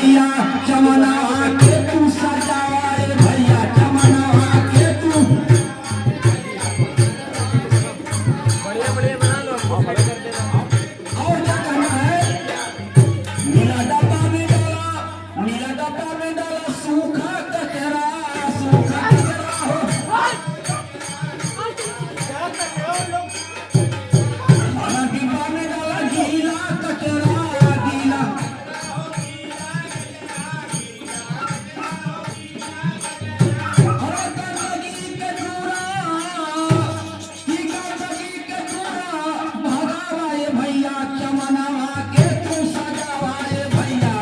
भैया चमना के तू सजावा रे भैया चमना के तू और क्या करना है नीला डब्बा में डाला सूखा कचरा हो और डिब्बा में डाला गीला कचरा गीला और गंदगी के दूरा भगावा ये भैया चमनावा के तू सजावा ये भैया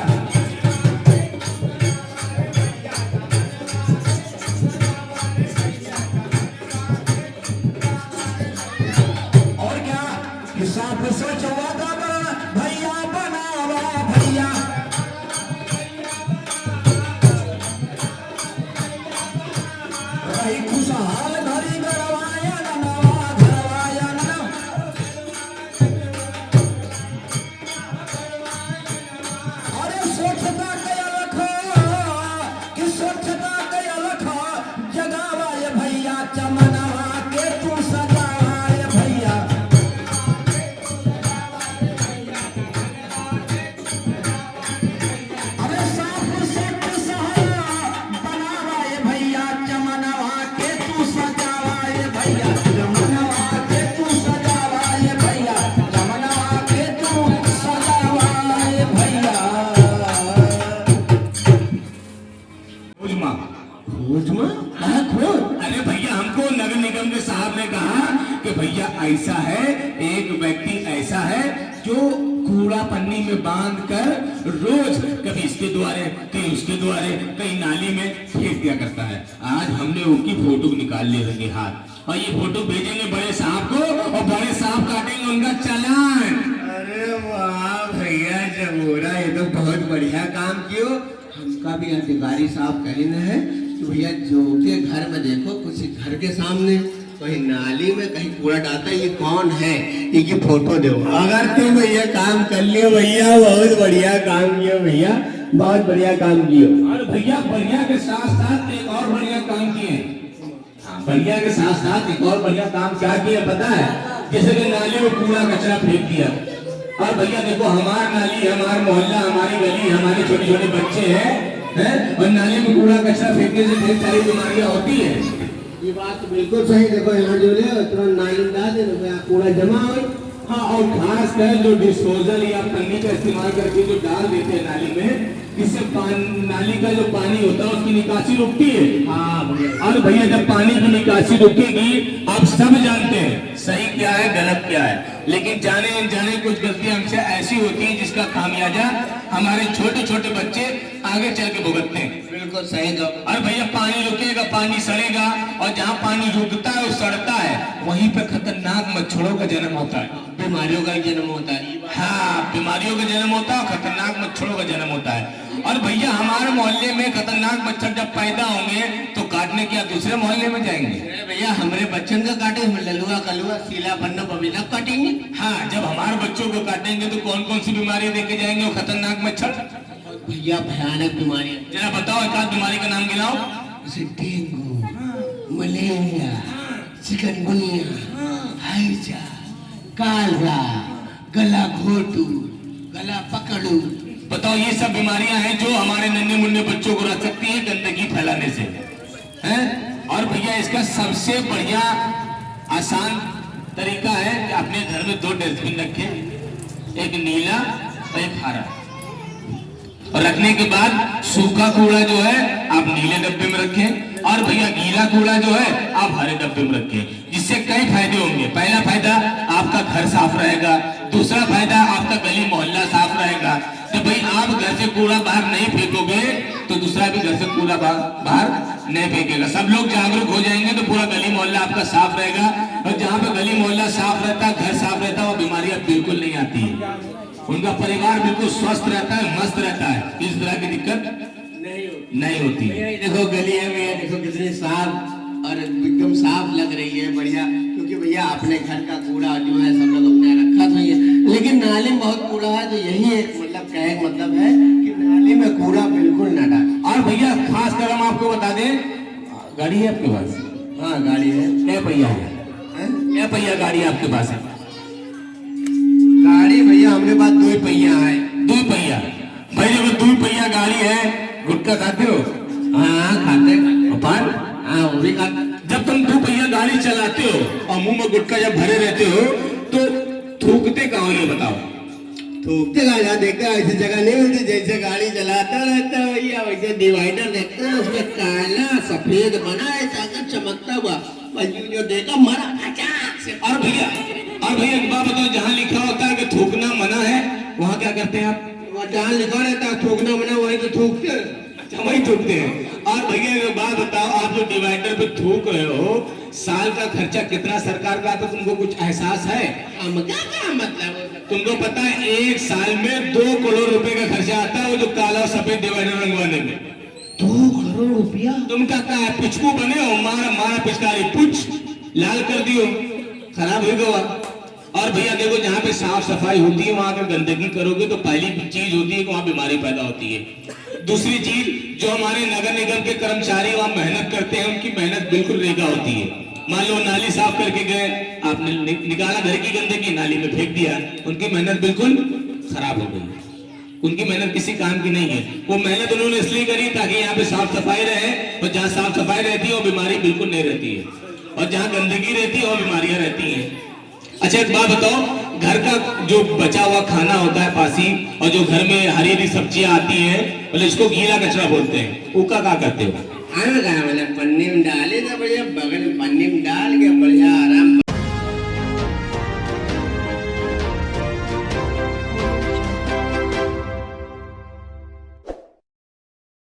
और क्या हिसाब से चौवादा बना भैया बनावा भैया रही खुशहाल धरी गरवाया नवा धरवाया नवा अरे स्वच्छता कया रखो कि स्वच्छता कया रखो जगावा ये भैया चमनावा के तू सजावा ये भैया अरे साफ सुथ सहारा बनावा ये भैया चमनावा के तू सजावा ये भैया चमनावा के तू सजावा ये भैया चमनावा के तू सजावा ये भैया खोजमा कहा खोज? अरे भैया हमको नगर निगम के साहब ने कहा कि भैया ऐसा है एक व्यक्ति ऐसा है जो कूड़ा पन्नी में बांध कर रोज कभी इसके द्वारे कहीं उसके द्वारे कहीं नाली में फेंक दिया करता है। आज हमने उनकी फोटो निकाल ली रंगे हाथ और ये फोटो भेजेंगे बड़े साहब को और बड़े साहब काटेंगे उनका चालान। अरे वाह भैया जमूरा ये तो बहुत बढ़िया काम कियो। हमका भी अधिकारी साहब कहने है कि भैया जो के घर में देखो कुछ घर के सामने कहीं नाली में कहीं कूड़ा डालता है ये कौन है इनकी फोटो दो। अगर तुम भैया काम कर लियो भैया बहुत बढ़िया काम कियो भैया बहुत बढ़िया काम कियो। और भैया बढ़िया के साथ साथ एक और बढ़िया काम किए। बढ़िया के साथ साथ एक और बढ़िया काम क्या किया पता है? जैसे कि नाली में कूड़ा कचरा फेंक दिया और भैया देखो हमारा नाली हमारा मोहल्ला हमारी गली हमारे छोटे छोटे बच्चे हैं और नाली में कूड़ा कचरा फेंकने से ढेर सारी बीमारियां होती है। ये बात तो बिल्कुल सही। देखो यहाँ जो है तुरंत नाली डाल दे कूड़ा जमा हो। हाँ और खास कर जो डिस्पोजल या पन्नी का इस्तेमाल करके जो डाल देते हैं नाली में इससे नाली का जो पानी होता है उसकी निकासी रुकती है। हाँ भैया और भैया जब पानी की निकासी रुकेगी आप सब जानते हैं सही क्या है गलत क्या है लेकिन जाने अनजाने कुछ गलतियां हमसे ऐसी होती है जिसका खामियाजा हमारे छोटे छोटे बच्चे आगे चल के भुगतते हैं। बिल्कुल सही दो। और भैया पानी रुकेगा पानी सड़ेगा और जहाँ पानी रुकता है वो सड़ता है वहीं पे खतरनाक मच्छरों का जन्म होता है बीमारियों का जन्म होता है। हाँ बीमारियों का जन्म होता है खतरनाक मच्छरों का जन्म होता है। और भैया हमारे मोहल्ले में खतरनाक मच्छर जब पैदा होंगे तो काटने क्या दूसरे मोहल्ले में जाएंगे? भैया हमारे बच्चन का काटे हम ललुआ कलुआ सीला पन्ना बबीला काटेंगे। हाँ जब हमारे बच्चों को काटेंगे तो कौन कौन सी बीमारी देके जाएंगे वो खतरनाक मच्छर? भैया भयानक बीमारियां जरा बताओ एक आध बीमारी का नाम गिनाओ। जैसे डेंगू मलेरिया चिकनगुनिया हैजा कालरा गला घोटू गला पकड़ू। बताओ ये सब बीमारियां हैं जो हमारे नन्हे मुन्ने बच्चों को रख सकती है गंदगी फैलाने से हैं। और भैया इसका सबसे बढ़िया आसान तरीका है कि अपने घर में 2 डस्टबिन रखें एक नीला और एक हरा और रखने के बाद सूखा कूड़ा जो है आप नीले डब्बे में रखें और भैया गीला कूड़ा जो है आप हरे डब्बे में रखें। जिससे कई फायदे होंगे। पहला फायदा आपका घर साफ रहेगा, दूसरा फायदा आपका गली मोहल्ला साफ रहेगा। जब भाई आप घर से कूड़ा बाहर नहीं फेंकोगे तो दूसरा भी घर से कूड़ा बाहर नहीं फेंकेगा। सब लोग जागरूक हो जाएंगे तो पूरा गली मोहल्ला आपका साफ रहेगा और जहाँ पे गली मोहल्ला साफ रहता है घर साफ रहता है वो बीमारियां बिल्कुल नहीं आती है। उनका परिवार बिल्कुल स्वस्थ रहता है मस्त रहता है इस तरह की दिक्कत नहीं होती। देखो गली है भैया देखो कितनी साफ और एकदम साफ लग रही है बढ़िया क्योंकि भैया अपने घर का कूड़ा जो है सब लोग अपने रखा तो है। लेकिन नाली में बहुत कूड़ा है तो यही एक मतलब क्या है मतलब है कि नाली में कूड़ा आपके पास? हाँ गाड़ी है। क्या पहिया है? हैं? क्या पहिया गाड़ी आपके पास है? गाड़ी भैया हमारे पास 2 पहिया है। 2 पहिया। भाई जब 2 पहिया गाड़ी है, गुटखा खाते हो? हाँ खाते। और पान? हाँ वो भी खाते। जब तुम 2 पहिया गाड़ी चलाते हो और मुंह में गुटखा जब भरे रहते हो तो थूकते कहाँ हो ये बताओ? थूकते का जहाँ देखते हैं ऐसी जगह नहीं मिलती, जैसे गाड़ी चलाता रहता है भैया वैसे डिवाइडर देखते हैं उसमें काला सफेद बना है चाकर चमकता हुआ, बस जो देखा मरा अचानक से। और भैया एक बात बताओ, जहाँ लिखा होता है कि थूकना मना है वहाँ क्या करते हैं आप? वहाँ जहाँ लिखा रहता है थूकना मना वहीं तो थूकते हैं। अच्छा, वही थूकते हैं। और भैया एक बात बताओ, आप जो डिवाइडर पे थूक रहे हो, साल का खर्चा कितना सरकार का आता, तुमको कुछ एहसास है? हम क्या मतलब तुमको पता है 1 साल में 2 करोड़ रुपए का खर्चा आता है वो जो काला और सफेद डिवाइडर रंगवाने में। 2 करोड़ रुपया? तुम क्या है पिचकू बने हो, मारा पिचकारी पुछ लाल कर दियो, खराब हो गया। और भैया देखो, जहाँ पे साफ सफाई होती है वहां अगर गंदगी करोगे तो पहली चीज होती है कि वहां बीमारी पैदा होती है। दूसरी चीज, जो हमारे नगर निगम के कर्मचारी वहां मेहनत करते हैं उनकी मेहनत बिल्कुल रेगा होती है। मान लो नाली साफ करके गए, आपने निकाला घर की गंदगी नाली में फेंक दिया, उनकी मेहनत बिल्कुल खराब हो गई। उनकी मेहनत किसी काम की नहीं है। वो मेहनत उन्होंने इसलिए करी ताकि यहाँ पे साफ सफाई रहे, और जहाँ साफ सफाई रहती है वो बीमारी बिल्कुल नहीं रहती है, और जहाँ गंदगी रहती है वो बीमारियां रहती हैं। अच्छा एक बात बताओ, घर का जो बचा हुआ खाना होता है बासी, और जो घर में हरी हरी सब्जियां आती हैं, मतलब इसको गीला कचरा बोलते हैं, उसका क्या करते हो? आने का मतलब पन्नी में डाले था भैया, बगल में पन्नी में डाल